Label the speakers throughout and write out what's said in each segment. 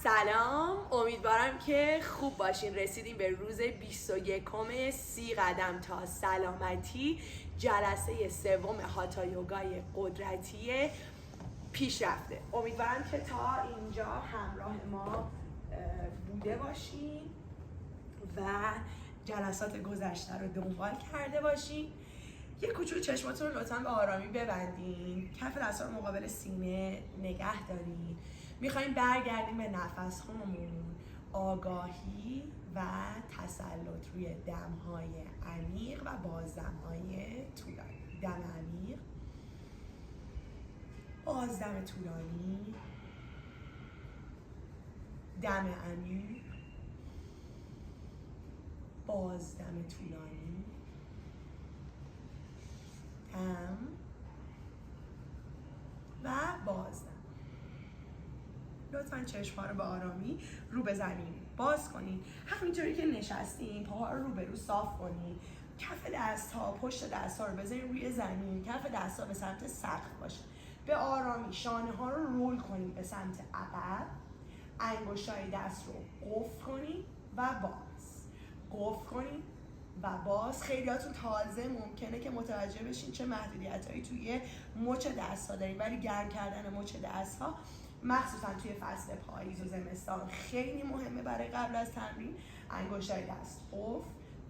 Speaker 1: سلام، امیدوارم که خوب باشین. رسیدیم به روز 21 30 قدم تا سلامتی، جلسه سوم هاتا یوگای قدرتی پیشرفته. امیدوارم که تا اینجا همراه ما بوده باشین و جلسات گذشته رو دنبال کرده باشین. یه کوچولو چشماتون رو لطفاً به آرامی ببندین، کف دستا رو مقابل سینه نگه دارین. میخوایم برگردیم به نفس هامون، آگاهی و تسلط روی دمهای عمیق و بازدمهای طولانی. دم عمیق، بازدم طولانی، دم عمیق، بازدم طولانی، دم و بازدم. لطفاً چشم‌ها رو به آرامی رو به زمین باز کنین. همینطوری که نشستین پاها رو به رو صاف کنین. کف دست‌ها، پشت دست‌ها رو بذارین روی زمین. کف دست‌ها به سمت سقف باشه. به آرامی شانه‌ها رو رول کنین به سمت عقب. انگشتای دست رو قفل کنین و باز. قفل کنین و باز. خیلیاتون تازه ممکنه که متوجه بشین چه محدودیتایی توی مچ دست‌ها دارین، ولی گرم کردن مچ دست‌ها مخصوصا توی فصل پاییز و زمستان خیلی مهمه برای قبل از تمرین. انگشتای دست قفل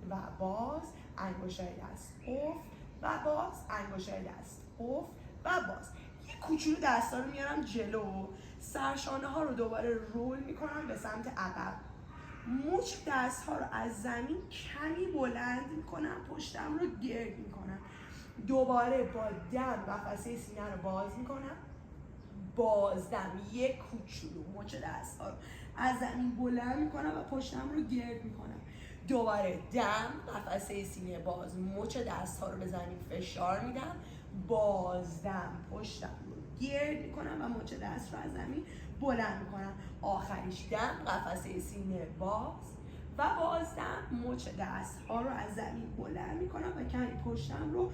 Speaker 1: و باز، انگشتای دست قفل و باز، انگشتای دست قفل و باز. یه کوچولو دستا رو میارم جلو، سرشانه ها رو دوباره رول میکنم به سمت عقب. مچ دست ها رو از زمین کمی بلند میکنم، پشتم رو گرد میکنم. دوباره با دم قفسه سینه رو باز میکنم، بازدم. یک کوچولو مچ دست ها رو از زمین بلند میکنم و پشتم رو گرد میکنم. دوباره دم، قفسه سینه باز، مچ دست ها رو به زمین فشار میدم، بازدم، پشتم رو گرد میکنم و مچ دست رو از زمین بلند میکنم. آخریش دم، قفسه سینه باز و بازدم، مچ دست ها رو از زمین بلند میکنم و کمی پشتم رو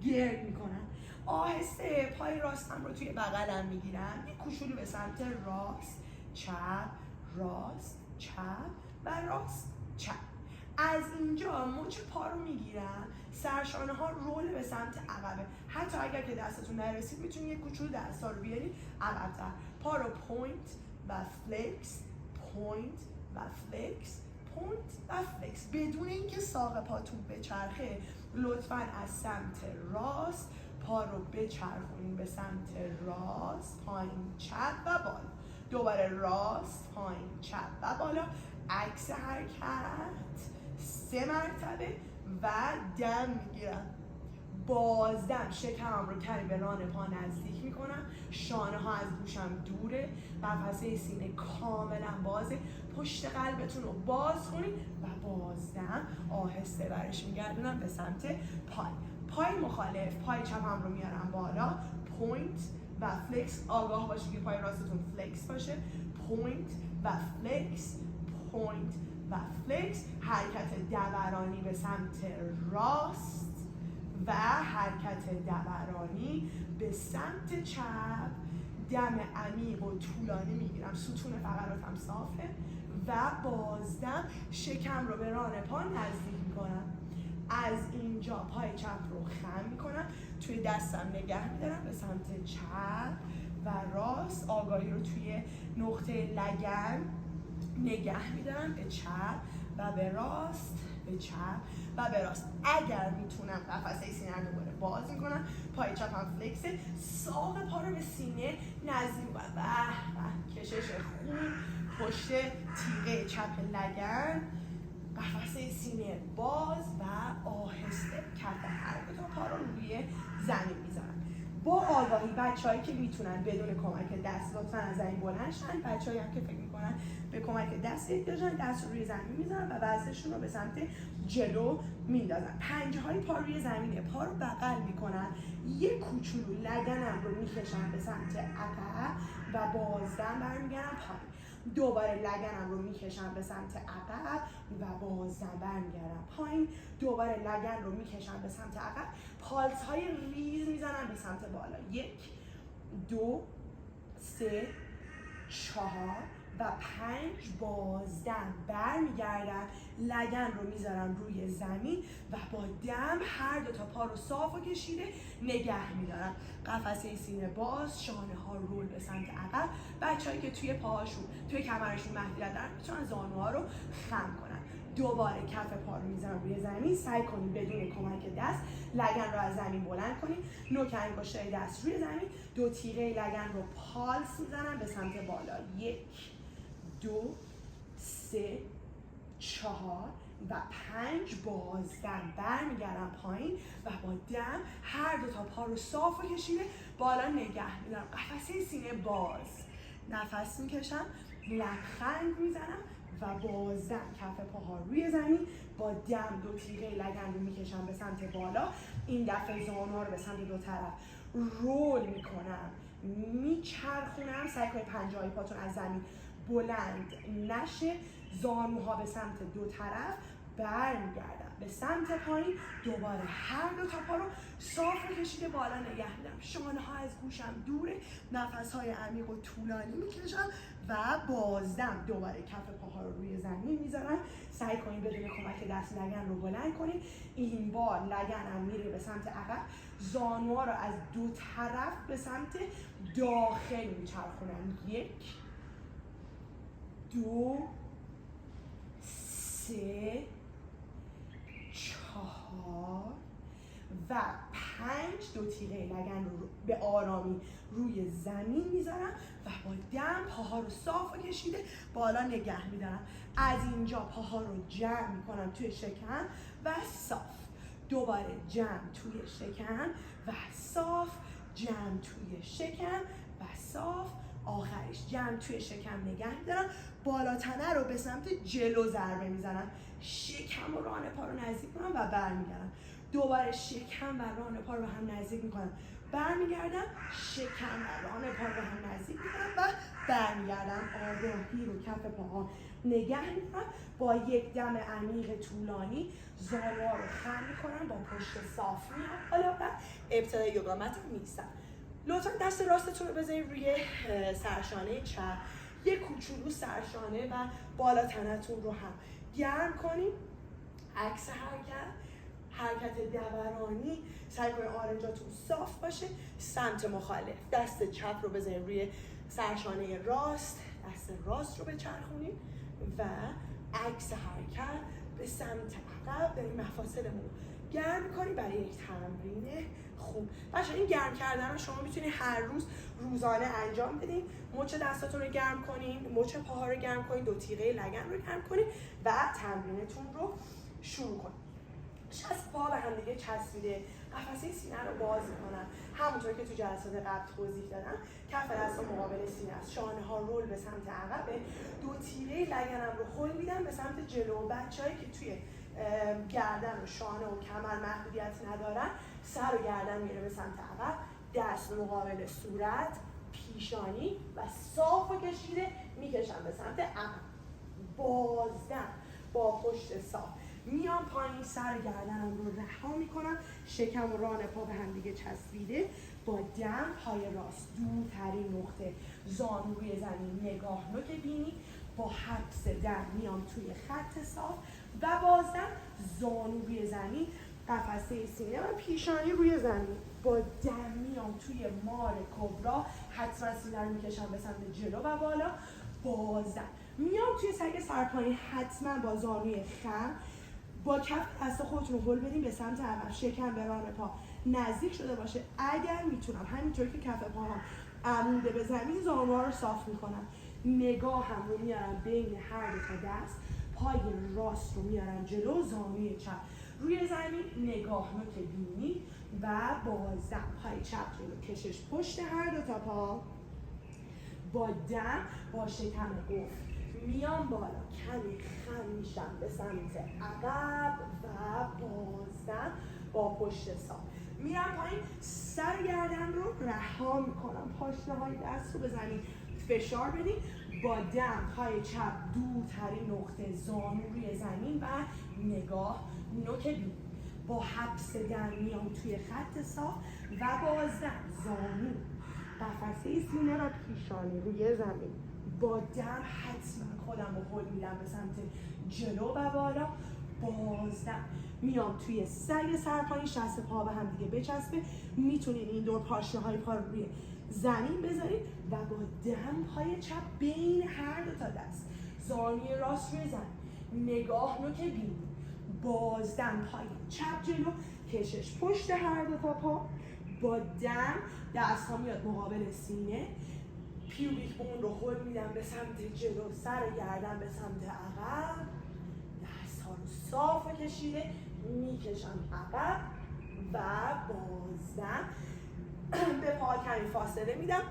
Speaker 1: گرد میکنم. آهسته پای راستم رو توی بغلم میگیرم، یه کوچولو به سمت راست، چپ، راست، چپ و راست، چپ. از اینجا مچ پا رو میگیرم، سرشانه ها رول به سمت عقبه. حتی اگر که دستتون نرسید میتونید یه کوچولو دستا رو بیارید عقب‌تر. پا رو پوینت و فلکس، پوینت و فلکس، پوینت و فلکس. بدون اینکه ساق پاتون بچرخه لطفاً از سمت راست پا رو بچرخونین به سمت راست، پایین، چپ و بالا. دوباره راست، پایین، چپ و بالا. عکس حرکت 3 مرتبه و دم میگیرم. بازدم، شکمم رو کمی به ران پا نزدیک میکنم، شانه ها از گوشم دوره، قفسه سینه کاملا بازه. پشت قلبتون رو باز کنید و بازدم آهسته برش میگردونم به سمت پای. پای مخالف، پای چپم رو میارم بالا، پوینت و فلکس. آگاه باشید که پای راستتون فلکس باشه، پوینت و فلکس، پوینت و فلکس. حرکت دورانی به سمت راست و حرکت دورانی به سمت چپ. دم عمیق و طولانی میگیرم، ستون فقراتم صافه و بازدم شکم رو به ران پا نزدیک میکنم. از اینجا پای چپ رو خم میکنم، توی دستم نگه میدارم به سمت چپ و راست. آگاهی رو توی نقطه لگن نگه میدارم، به چپ و به راست، به چپ و به راست. اگر میتونم قفسه سینه رو دوباره باز میکنم، پای چپم فلکسه، ساق پا رو به سینه نزدیک میکنم. به کشش خون، پشت تیغه چپ لگن، قفسه سینه باز و آهسته کف هر دو تا پا رو روی زمین میذارم. با آگاهی بچه‌هایی که میتونن بدون کمک دست لطفاً از زمین بلند شن. بچه‌هایی هم که فکر میکنن به کمک دست احتیاج دارن، دست رو روی زمین میذارن و وزنشون رو به سمت جلو میندازن. پنجه‌های پا روی زمینه، پا رو بغل میکنن، یه کوچولو لگنم رو میکشن به سمت عقب و بازدم برمیگردم پایین. دوباره لگنم رو میکشم به سمت عقب و بازدم برمیگردم پایین. دوباره لگن رو میکشم به سمت عقب، پالس های ریز میزنم به سمت بالا. 1 2 3 4 و 5 بازدم برمیگردم، لگن رو میذارم روی زمین و با دم هر دو تا پا رو صاف و کشیده نگه میدارم. قفسه سینه باز، شانه ها رول به سمت عقب. بچه‌هایی که توی پاهاشون توی کمرشون محدودیت دارن میتونن زانوها رو خم کنن. دوباره کف پا رو میذارم روی زمین، سعی کنید بدون کمک دست لگن رو از زمین بلند کنید. نوک انگشتای دست روی زمین، دو تیغه لگن رو پالس میزنم به سمت بالا. 1 2 3 4 و 5 بازدم برمیگردم پایین و با دم هر دو تا پا رو صاف و کشیده بالا نگه میدارم. قفسه سینه باز، نفس میکشم، لبخند میزنم و بازدم کف پاها روی زمین، با دم دو تیغه لگن رو میکشم به سمت بالا. این دفعه زانوها رو به سمت دو طرف رول میکنم، میچرخونم. سعی کنید پنجه‌های پاتون از زمین بلند نشه، زانوها به سمت دو طرف برمیگردم به سمت پایین. دوباره هر دو تا پا رو صاف و کشیده بالا نگه میدم. شانه ها از گوشم دوره، نفس های عمیق و طولانی میکشم و بازدم. دوباره کف پاها رو روی زمین میذارم. سعی کنید بدون کمک دست لگن رو بلند کنید. این بار لگنم میره به سمت عقب، زانوها رو از دو طرف به سمت داخل میچرخونم. 1 2 3 4 و 5 دو تیغه لگن رو به آرامی روی زمین میذارم و با دم پاها رو صاف و کشیده بالا نگه میدارم. از اینجا پاها رو جمع میکنم توی شکم و صاف. دوباره جمع توی شکم و صاف، جمع توی شکم و صاف. آخرش جمع توی شکم نگه میدارم، بالا تنه رو به سمت جلو ضربه میزنم، شکم و ران پا رو نزدیک کنم و برمیگردم. دوباره شکم و ران پا رو به هم نزدیک میکنم، برمیگردم، شکم و ران پا رو به هم نزدیک میکنم و برمیگردم. آروم رو کف پاها نگه میکنم، با یک دم عمیق طولانی زانوها رو خم میکنم، با پشت صاف میام حالا و ابتدای یوگا مت رو میکسم. لطفا دست راستتون رو بذارید روی سرشانه چپ، یک کوچولو سرشانه و بالا تنتون رو هم گرم کنید. عکس حرکت دورانی، سعی کنید آرنجاتون صاف باشه. سمت مخالف دست چپ رو بذارید روی سرشانه راست، دست راست رو بچرخونید و عکس حرکت به سمت عقب بریم مفاصلمون گرم کنید برای یک تمرین خوب. بچه‌ها این گرم کردن رو شما میتونید هر روز روزانه انجام بدین. مچ دستاتون رو گرم کنین، مچ پاها رو گرم کنین، دو تیغه لگن رو گرم کنین و تمرینتون رو شروع کنین. چسب پا به هم دیگه چسبیده، قفسه سینه رو باز میکنم همونطور که تو جلسات قبل توضیح دادم. کف دست مقابل سینه است، شانه ها رول به سمت عقبه، دو تیره لگنم رو هل میدم به سمت جلو. بچه‌هایی که توی گردن و شانه و کمر محدودیت ندارن، سر و گردن میره به سمت عقب، دست مقابل صورت، پیشانی و صاف و کشیده میکشم به سمت عقب. بازدم با پشت صاف میام پایین، سر گردنم رو رها میکنم، شکم و ران پا به هم دیگه چسبیده، با دم پای راست دورترین نقطه زانو روی زمین، نگاه نوک بینی، با حبس دم میام توی خط صاف و بازدم زانو روی زمین، قفسه سینه و پیشانی روی زمین، با دم میام توی مار کبرا، حتما سینه رو میکشم به سمت جلو و بالا. بازدم میام توی سگ سرپایین، حتما با زانوی خم با کف دست خودتون رو هل بدین به سمت عقب، شکم به ران پا نزدیک شده باشه. اگر میتونم همینطوری که کف پا هم عموده به زمین، زانوها رو صاف میکنم، نگاه هم رو میارم بین هر دو تا دست، پای راست رو میارم جلو، زانوی چپ روی زمین، نگاه نوک بینی و بازدم پای چپ جلو، کشش پشت هر دو تا پا، با دم با شکم قفل میام بالا، کمی خم میشم به سمت عقب و بازدم با پشت صاف میرم پایین، سر گردن رو رها میکنم، پاشنه های دست رو به زمین فشار بدین، با دم پای چپ دورترین نقطه زانو روی زمین و نگاه نوک بینی، با حبس دم میام توی خط صاف و بازدم زانو قفسه سینه و پیشانی روی زمین، با دم حتما خودم رو هل میدم به سمت جلو و بالا. بازدم میام توی سگ سرپایی، شست پا به هم دیگه بچسبه. میتونید این دور پاشنه های پا رو روی زمین بذارید و با دم پای چپ بین هر دو تا دست، زانوی راست روی زمین، نگاه نوک بینی، بازدم پای چپ جلو، کشش پشت هر دو تا پا. با دم دست ها میاد مقابل سینه، پیوبیک بون رو هل میدم به سمت جلو، سر و گردن به سمت عقب، دست ها رو صاف کشیده میکشم عقب و بازدم به پا کمی فاصله میدم،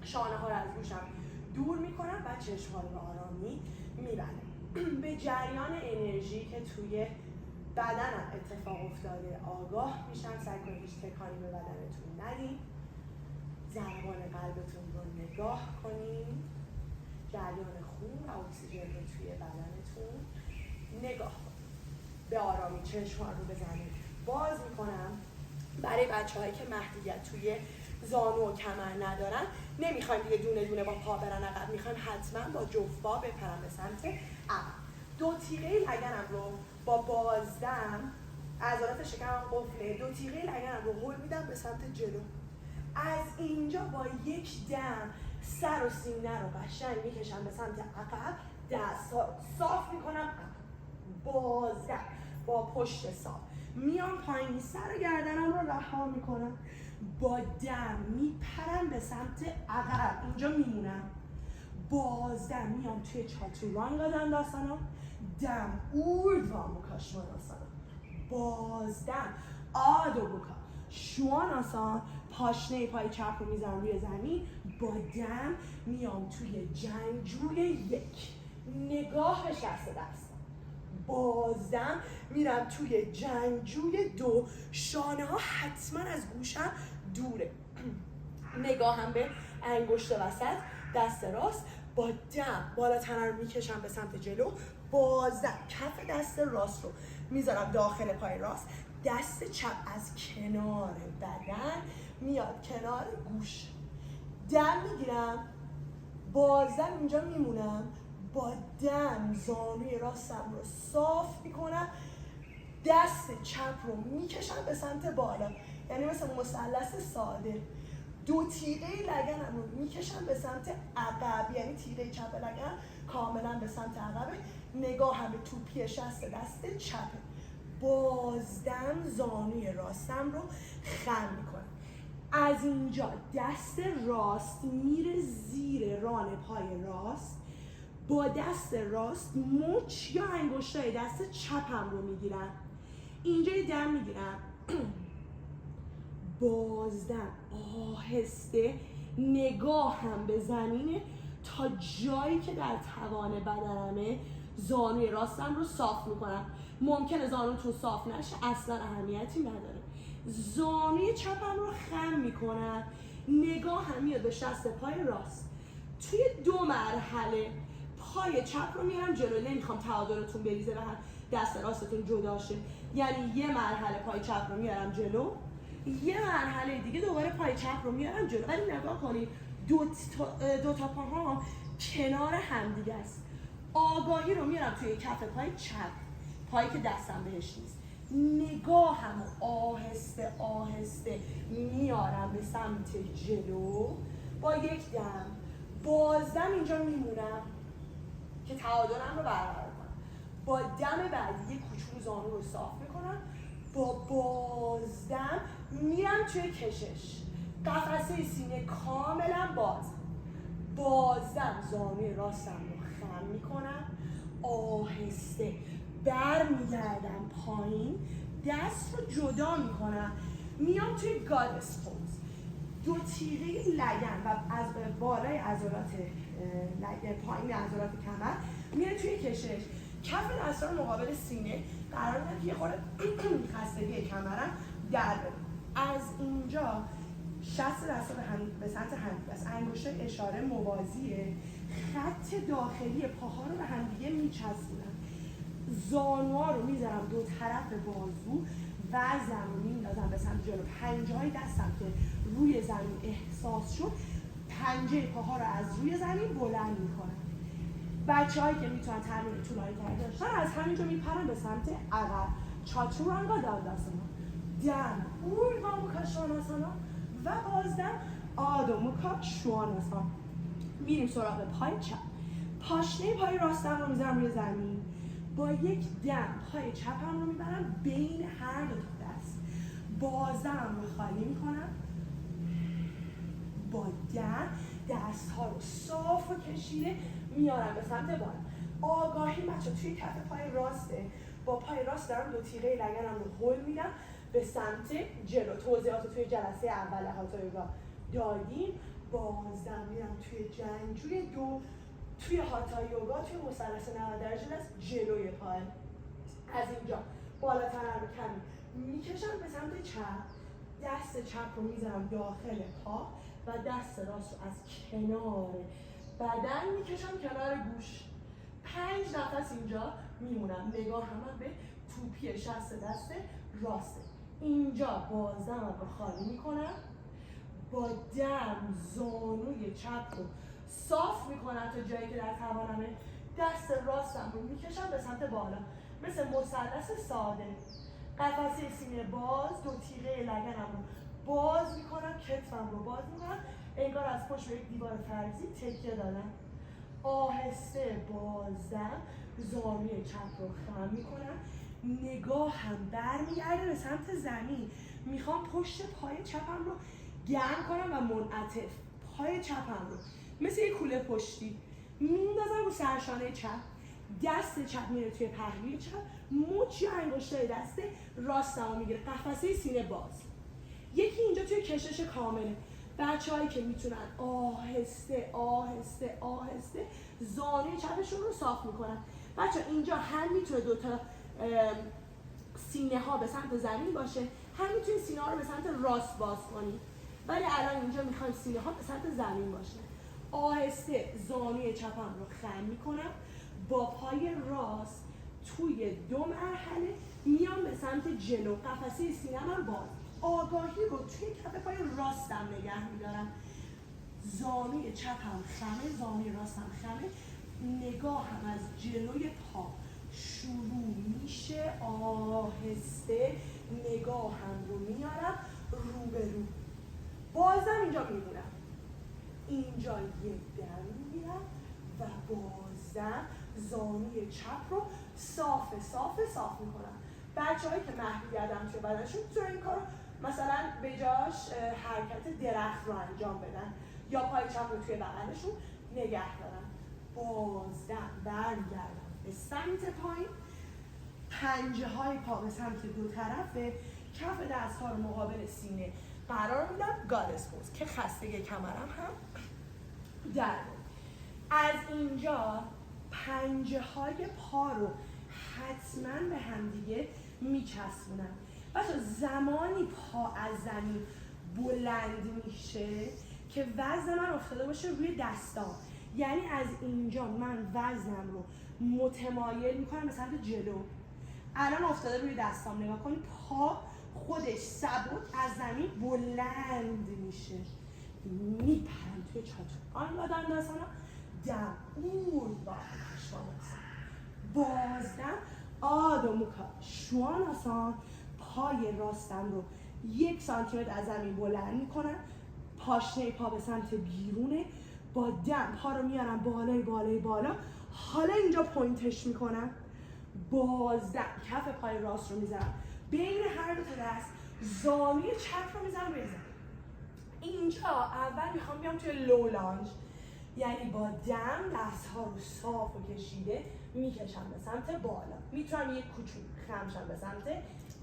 Speaker 1: شانه ها رو از گوشم دور میکنم و چشم ها رو به آرامی میبندم. به جریان انرژی که توی بدنم اتفاق افتاده آگاه میشم. سعی کنید هیچ تکانی به بدنتون ندید. ضربان قلبتون رو نگاه کنید، جریان خون و اکسیژن رو توی بدنتون نگاه کنید. به آرامی چشم ها رو بزنید باز میکنم. برای بچه‌هایی که محدودیت توی زانو و کمر ندارن، نمیخوایم دیگه دونه دونه با پا برن عقب، میخوایم حتما با جفت پا بپرن به سمت عقب. دو تیغه لگنم رو با بازدم، عضلات شکمم قفله، دو تیغه لگنم رو هل میدم به سمت جلو. از اینجا با یک دم سر و سینه رو قشنگ میکشم به سمت عقب، دست ها صاف میکنم عقب. بازدم با پشت صاف میام پایین، سر و گردنم رو رها میکنم، با دم میپرم به سمت عقب، اینجا میمونم. بازدم میام توی چاتورانگا دنداسانا، دم اوردوا موکا شواناسانا. بازدم آدو بوکا شواناسانا، پاشنه پای چپ رو میذارم روی زمین، با دم میام توی جنگجوی یک، نگاه به شست دست. بازدم میرم توی جنگجوی دو، شانه ها حتما از گوشم دوره، نگاهم به انگشت وسط دست راست، با دم بالا تنه رو میکشم به سمت جلو. بازدم کف دست راست رو میذارم داخل پای راست، دست چپ از کنار بدن میاد کنار گوش، دم میگیرم، بازدم اینجا میمونم، با دم زانوی راستم رو صاف میکنم، دست چپ رو میکشم به سمت بالا، یعنی مثل مثلث ساده. دو تیغه لگنم رو میکشم به سمت عقب، یعنی تیغه چپ لگن کاملا به سمت عقبه، نگاهم به توپی شست دست چپه. بازدم زانوی راستم رو خم میکنم. از اینجا دست راست میره زیر ران پای راست، با دست راست مچ یا انگشتای دست چپم رو میگیرم، اینجا دم میگیرم، بازدم آهسته نگاهم به زمینه تا جایی که در توان بدنمه، زانوی راستم رو صاف میکنم. ممکنه زانوتون صاف نشه، اصلا اهمیتی نداره. زانوی چپم رو خم میکنم، نگاهم میاد به شست پای راست. توی دو مرحله پای چپ رو میارم جلو، نمیخوام تعادلتون بریزه و هم دست راستتون جدا شه، یعنی یه مرحله پای چپ رو میارم جلو، یه مرحله دیگه دوباره پای چپ رو میارم جلو. ولی نگاه کنید دو تا پاها کنار هم دیگه است. آگاهی رو میارم توی کف پای چپ، پایی که دستم بهش نیست، نگاهم آهسته آهسته میارم به سمت جلو با یک دم. بازدم اینجا میمونم که تعادلم رو برقرار کنم. با دم بعدی یک کوچولو زانو رو صاف میکنم، با بازدم میرم توی کشش، قفسه سینه کاملا باز. بازدم زانوی راستم رو خم میکنم، آهسته برمیگردم پایین، دست رو جدا میکنم، میام توی گادس پوز. دو تیغه لگن و از بالای عضلات پایین عضلات کمر میره توی کشش، کف دستا رو مقابل سینه قرار میدم که یه خورده خستگی کمرم در بره. از اینجا شست دستا به سمت همدیگه است، انگشت اشاره موازیه، خط داخلی پاها رو به همدیگه میچسبونم، زانوها رو میذارم دو طرف بازو، وزنم رو میندازم به سمت جلو، پنجه‌های دستم که روی زمین احساس شد پنجه پاها رو از روی زمین بلند میکنن. بچه‌هایی که میتونن تمرین طولانی تری داشتن از همینجا میپرن به سمت عقب. چاتورانگا دانداسانا، دم اورگا موکا شواناسانا و بازدم آدو موکا شواناسانا. میریم سراغ پای چپ. پاشنه پای راستم رو میذارم روی زمین، با یک دم پای چپم رو میبرم بین هر دو دست، بازدم رو خالی میکنم، با دم دست ها رو صاف و کشیده میارم به سمت بالا. آگاهی بچه توی کف پای راسته، با پای راست دارم دو تیغه لگنم رو هل میدم به سمت جلو. توضیحات توی جلسه اول هاتا یوگا دادیم. بازدم میرم توی جنگجوی دو، توی هاتا یوگا توی مثلث 90 درجه دست جلوی پای. از اینجا بالاتر رو کمی میکشم به سمت چپ، دست چپ رو میذارم داخل پا و دست راست رو از کنار بدن میکشم کنار گوش. 5 نفس اینجا میمونم، نگاه هم به توپی شست دست راسته. اینجا بازدم رو خالی میکنم، با دم زانوی چپ رو صاف میکنم تا جایی که در توانمه، دست راستم رو میکشم به سمت بالا مثل مثلث ساده. قفسه سینه باز، دو تیغه لگنم رو باز میکنم، کتفم رو باز میکنم، انگار از پشت به یک دیوار فرضی تکیه دادم. آهسته بازدم زانوی چپ رو خم میکنم، نگاه هم برمیگرده به سمت زمین. میخوام پشت پای چپم رو گرم کنم و منعطف. پای چپم رو مثل یک کوله پشتی میندازم رو سرشانه چپ، دست چپ میره توی پهلوی چپ، مچ انگشتای دست راستم رو میگیره، قفسه سینه باز. یکی اینجا توی کشش کامله. بچه‌هایی که میتونن آهسته آهسته آهسته زانوی چپشون رو صاف میکنن. بچه اینجا هم میتونه دوتا سینه ها به سمت زمین باشه، هم میتونید سینه ها رو به سمت راست باز کنید، ولی الان اینجا میخوایم سینه ها به سمت زمین باشه. آهسته زانوی چپم رو خم میکنم، با پای راست توی 2 مرحله میام به سمت جلو، قفسه سینه من باز. آگاهی رو توی کف پای راستم نگه میدارم، زانوی چپم خمه، زانوی راستم خمه، نگاه هم از جلوی پا شروع میشه، آهسته نگاه هم رو میارم رو به رو. بازم اینجا میمونم، اینجا یک دم میگیرم و بازم زانوی چپ رو صاف میکنم. بچه‌هایی که محدودیتم توی بدنشون میتونن این کارو مثلا به جاش حرکت درخت رو انجام بدن یا پای چپ رو توی بغلشون نگه دارن. بازدم برمیگردم به سمت پایین، پنجه های پا به سمت دو طرفه، کف دست ها رو مقابل سینه قرار میدم، گادس پوز که خستگی کمرم هم در. از اینجا پنجه های پا رو حتما به هم دیگه میچسبونم. بچه زمانی پا از زمین بلند میشه که وزن من افتاده باشه روی دستام، یعنی از اینجا من وزنم رو متمایل میکنم به سمت جلو. الان افتاده روی دستام، نگاه کنید پا خودش سبک از زمین بلند میشه، میپرم توی چاتورانگا دانداسانا، دم اورگا شواناسانا، بازدم آدو موکا شواناسانا. پای راستم رو 1 سانتیمتر از زمین بلند میکنم، پاشنه پا به سمت بیرونه، با دم پا رو میارم بالا. حالا اینجا پوینتش میکنم، بازدم کف پای راست رو میذارم بین هر دو تا دست، زانوی چپ رو میذارم روی زمین. اینجا اول میخوام بیام توی لو لانج، یعنی با دم دست ها رو صاف و کشیده میکشم به سمت بالا، میتونم یک کوچولو خمشم به سمت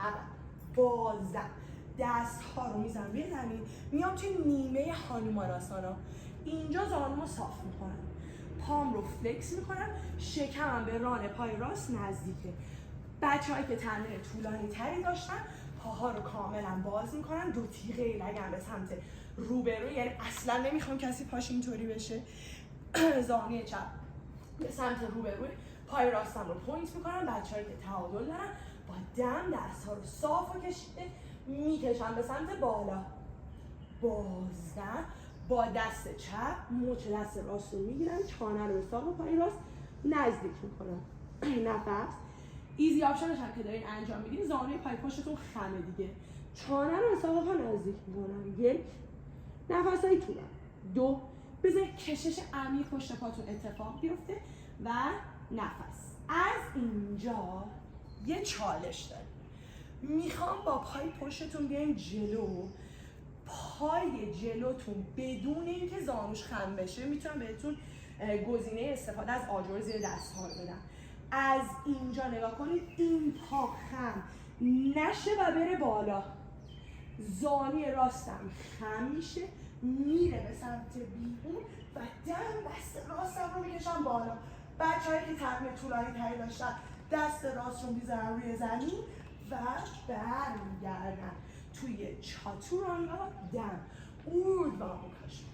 Speaker 1: عقب. بازدم دست ها رو میذارم روی زمین، میام توی نیمه هانوماناسانا. اینجا زانومو صاف میکنم، پام رو فلکس میکنم، شکمم به ران پای راست نزدیکه. بچه‌هایی که تمرین طولانی تری داشتن پاها رو کاملا باز میکنن، دو تیغه لگن به سمت روبرو، یعنی اصلا نمیخوام کسی پاش اینطوری بشه. زانوی چپ به سمت روبرو، پای راستم رو پوینت میکنم. بچه‌هایی که تعادل دارن با دم دست‌ها رو صاف و کشیده میکشم به سمت بالا. بازدم با دست چپ مچ دست راست رو میگیرم، چانه رو به ساق پای راست نزدیک میکنم. نفس ایزی آپشنش هم که دارین انجام میدین، زانوی پای پشتتون خمه دیگه، چانه رو به ساق پا نزدیک میکنم. 1 نفسای طولانی. 2 بذارید کشش عمیق پشت پاتون اتفاق بیفته و نفس. از اینجا یه چالش داریم. میخوام با پای پشتتون بیاین جلو، پای جلوتون بدون اینکه زانوش خم بشه، میتونم بهتون گزینه استفاده از آجر زیر دست‌ها رو بدم. از اینجا نگاه کنید، این پا خم نشه و بره بالا، زانوی راستم خم میشه میره به سمت بیرون و دست راستم رو میکشم بالا. بچه‌هایی که تقویم طولانی تری داشتن دست راست رو میذارن روی زمین و برمیگردن توی چاتورانگا. دم اوردوا مکاش،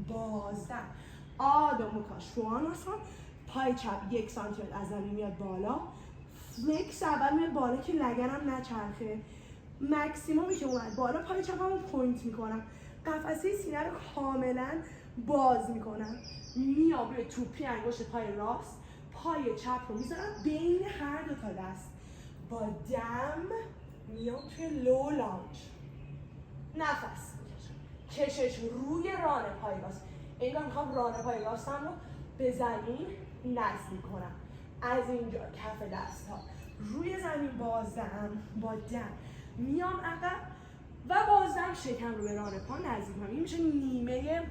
Speaker 1: بازدم آدو مکاش شواناسان. پای چپ 1 سانتیمتر از زمین میاد بالا، فلکس اول میاد بالا که لگنم نچرخه، مکسیمومی که اومد بالا پای چپمو پوینت میکنم، قفسه سینه رو کاملا باز میکنم، میام روی توپی انگشت پای راست، پای چپ رو میذارم بین هر دو تا دست، با دم میام توی لو لانج، نفس میکشم، کشش روی ران پای راست، انگار میخوام ران پای راستم رو به زمین نزدیک کنم. از اینجا کف دست ها روی زمین، بازدم با دم میام عقب و بازدم شکم رو به ران پا نزدیک کنم. این میشه نیمه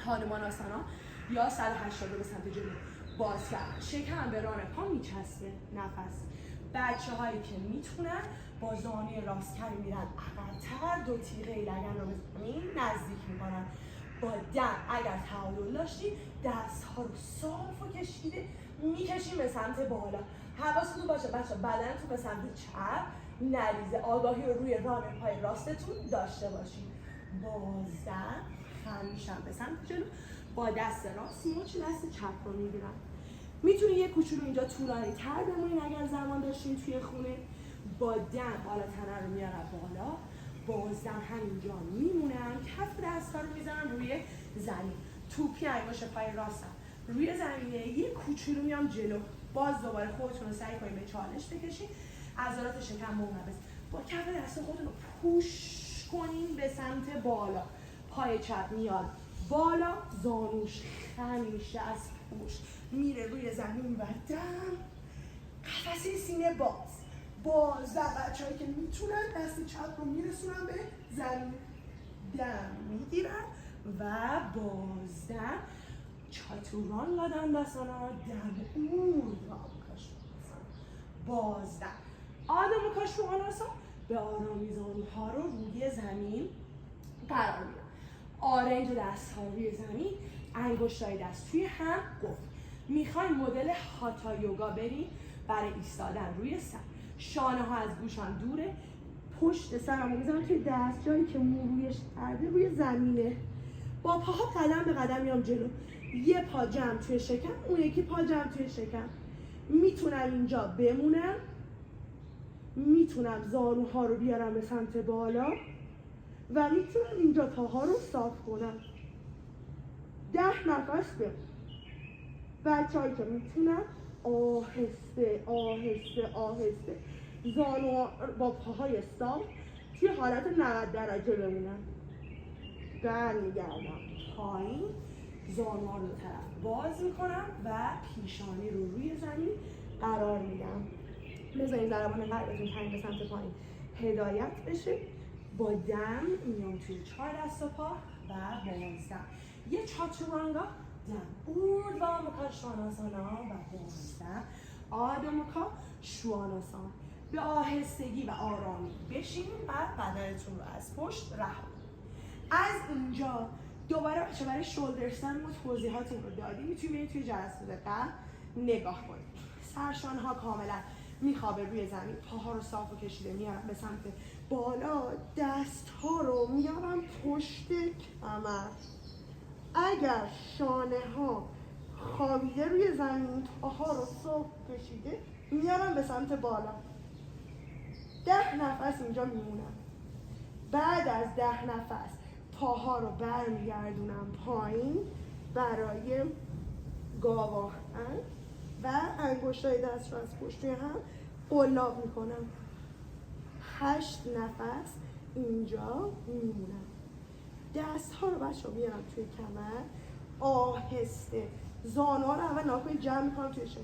Speaker 1: هانوماناسانا یا 180 به سمت جلو باز کرد، شکم به ران پا میچسبه. نفس. بچه هایی که میتونن با زانوی راست کمی میرن عقب‌تر، 2 تیغه لگن رو به زمین نزدیک میکنن. با دم اگر تعادل داشتی دست ها رو صاف و کشیده میکشیم به سمت بالا. حواستون باشه بچه بدنتون به سمت چپ نریزه، آگاهی رو روی ران پای راستتون داشته باشید. بازدم خم میشم به سمت جلو، با دست راست مچ دست چپ رو میگیرم. میتونی یه کوچولو اینجا طولانی تر بمونین اگر زمان داشتین توی خونه. با دم بالا تنه رو میارم بالا، بازدم همینجا میمونم، کف دستا رو میذارم روی زمین، توپی انگشت پای راستم روی زمینه، یه کوچولو میام جلو. باز دوباره خودتون رو سعی کنین به چالش بکشین، عضلات شکم منقبض، با کف دست خودتون رو پوش کنین به سمت بالا. پای چپ میاد بالا، زانوش خم میشه از پوش میره روی زمین و دم قفسه سینه باز بچه‌هایی که میتونن دست چپ رو میرسونن به زمین، دم میگیرن و بازدم چاتورانگا دنداسانا، دم اوردوا مکاشواناسانا، بازدم آدو مکاشواناسانا. به آرامی زانوها رو روی زمین قرار میدم، آرنج دست ها روی زمین، انگشتای دست توی هم. گفت میخوایم مدل هاتا یوگا بریم برای ایستادن روی سر، شانه ها از گوشم دوره، پشت سرم رو میذارم توی دست، جایی که مو رویش کرده روی زمینه، با پاها قدم به قدم میام جلو، یه پا جمع توی شکم، اون یکی پا جمع توی شکم. میتونم اینجا بمونم، میتونم زانوها رو بیارم به سمت بالا و میتونم اینجا پاها رو صاف کنم. 10 نفس بمون. بچه‌هایی که میتونن آهسته آهسته آهسته زانو با پاهای صاف توی حالت 90 درجه بمونن. برمیگردم پایین، زانوها رو دو طرف باز میکنم و پیشانی رو روی زمین قرار میدم. بذارین ضربان قلبتون تنگ به سمت پایین هدایت بشه. با دم میام توی 4 دست و پا و بازدم، یه چاتورانگا، دم اوردوا مکاشواناسانا و بازدم آدو مکاشواناسانا. به آهستگی و آرامی بشینید و بدنتون رو از پشت رها. از اینجا دوباره برای شولدرستن ما توضیحاتون رو دادیم، میتونید توی جلسه قبل نگاه کنید. سرشانها کاملا میخوابه روی زمین، پاها رو صاف و کشیده میارم به سمت بالا، دست ها رو میارم پشت کمر. اگر شانه ها خوابیده روی زمین، پاها رو صاف کشیده میارم به سمت بالا. 10 نفس اینجا میمونم. بعد از 10 نفس پاها رو برمیگردونم پایین برای گاواهن و انگشتای دست رو از پشت هم قلاب میکنم. 8 نفس اینجا میمونم. دست ها رو بچه ها میارم توی کمر، آهسته زانوها رو اول ناکنید جمع میکنم توی شکل،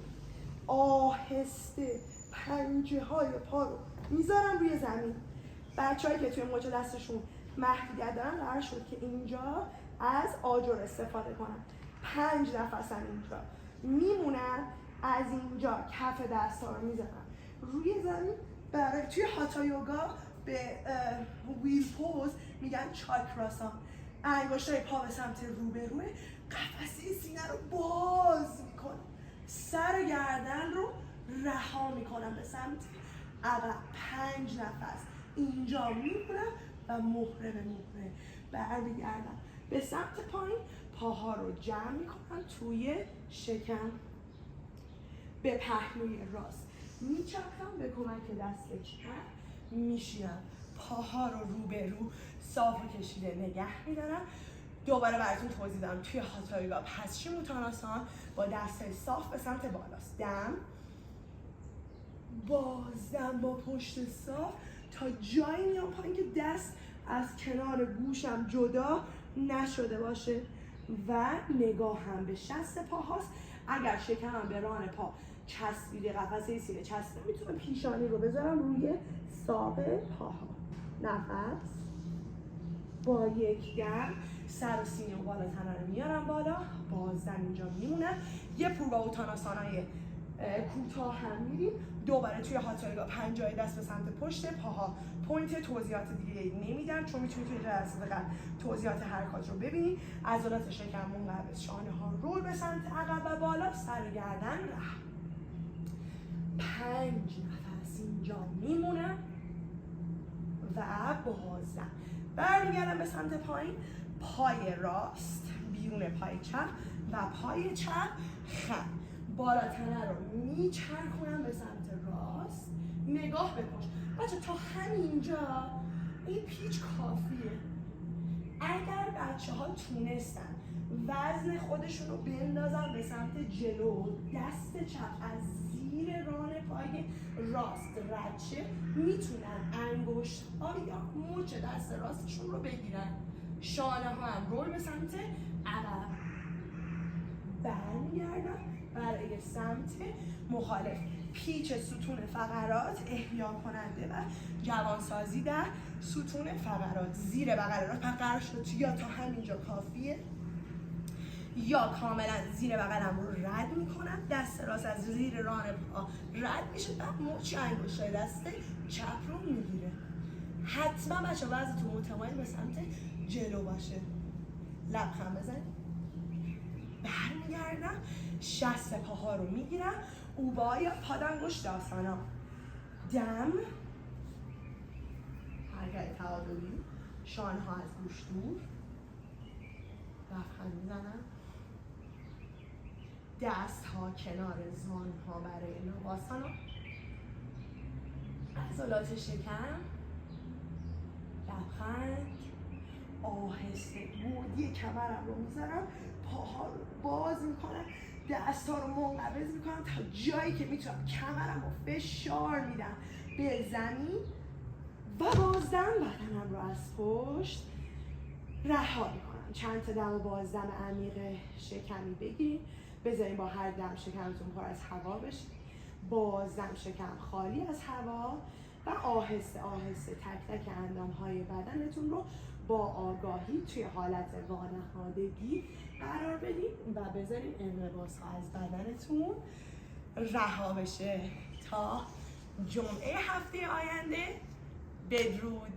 Speaker 1: آهسته پنجه های پا رو میذارم روی زمین. بچه هایی که توی مچ دستشون محدودیت دارن قرار شد که اینجا از آجر استفاده کنن. 5 نفسم اینجا میمونم، از اینجا کف دست ها رو میذارم روی زمین. برای توی هاتا یوگا به ویل پوز میگن چاکراسان. انگشتای پا به سمت روبروه، قفسه سینه رو باز میکنم، سر گردن رو رها میکنم به سمت عقب. 5 نفس اینجا میمونم و مهره به مهره برمیگردم به سمت پایین. پاها رو جمع میکنم توی شکم، به پهلوی راست میچرخم، به کمک دست چپ میشینم، پاها رو رو به رو صاف و کشیده نگه میدارم. دوباره براتون توضیح دادم توی هاتا یوگا پسچی موتاناسان با دستای صاف به سمت بالاست. دم بازدم با پشت صاف تا جایی میام پایین که دست از کنار گوشم جدا نشده باشه و نگاهم به شست پاهاست. اگر شکمم به ران پا چسبیده، قفسه سینه چسبیده، میتونم پیشانی رو بذارم روی ساق پاها. نفس با یک دم سر و سینه و بالا تنه رو میارم بالا، بازدم اینجا میمونم. یه پوربا اوتاناسانای کوتاه هم میریم. دوباره توی هاتا یوگا پنجه‌های دست به سمت پشت پاها. پوینت توضیحات دیگه نمیدم چون میتونید توی جلسه قبل توضیحات حرکات رو ببینید. عضلات شکم منقبض، شانه ها رول به سمت عقب و بالا، سر گردن رها. 5 نفس اینجا میمونم و بازدم برمیگردم به سمت پایین. پای راست بیرون پای چپ و پای چپ خم. بالا تنه رو میچرخونم به سمت راست، نگاه به پشت. بچه تا همینجا این پیچ کافیه. اگر بچه ها تونستن وزن خودشون رو بندازن به سمت جلو، دست چپ از زیر ران پای راست رد شه، میتونن انگشت ها یا مچ دست راستشون رو بگیرن. شانه ها هم رول به سمت عقب برمیگردن برای سمت مخالف. پیچ ستون فقرات احیا کننده و جوانسازی در ستون فقرات. زیر بغل راست قرار شد یا تا همینجا کافیه یا کاملا زیر بغلم رو رد میکنم، دست راست از زیر ران پا رد میشه و مچ انگشتای دست چپ رو میگیره. حتما بچه وزنتون متمایل به سمت جلو باشه. لبخند بزنید. برمیگردم، شست پاها رو میگیرم، اوبا یا پادانگشت آسانا. دم، حرکت تعادلی، شانه ها از گوش دور، لبخند میزنم، دست ها کنار زان ها برای نواسانا. عضلات شکم، لبخند، آهسته گودی کمرم رو میذارم، پاها رو باز میکنم، دست ها رو منقبض میکنم تا جایی که میتونم کمرم رو فشار میدم به زمین و بازدم بدنم رو از پشت رها میکنم. چند تا دم و بازدم عمیق شکمی بگیریم، بذاریم با هر دم شکمتون پر از هوا بشه، بازدم شکم خالی از هوا و آهسته آهسته تک تک اندامهای بدنتون رو با آگاهی توی حالت وانهادگی قرار بدید و بذارید انقباض ها از بدنتون رها بشه. تا جمعه هفته آینده، بدرود.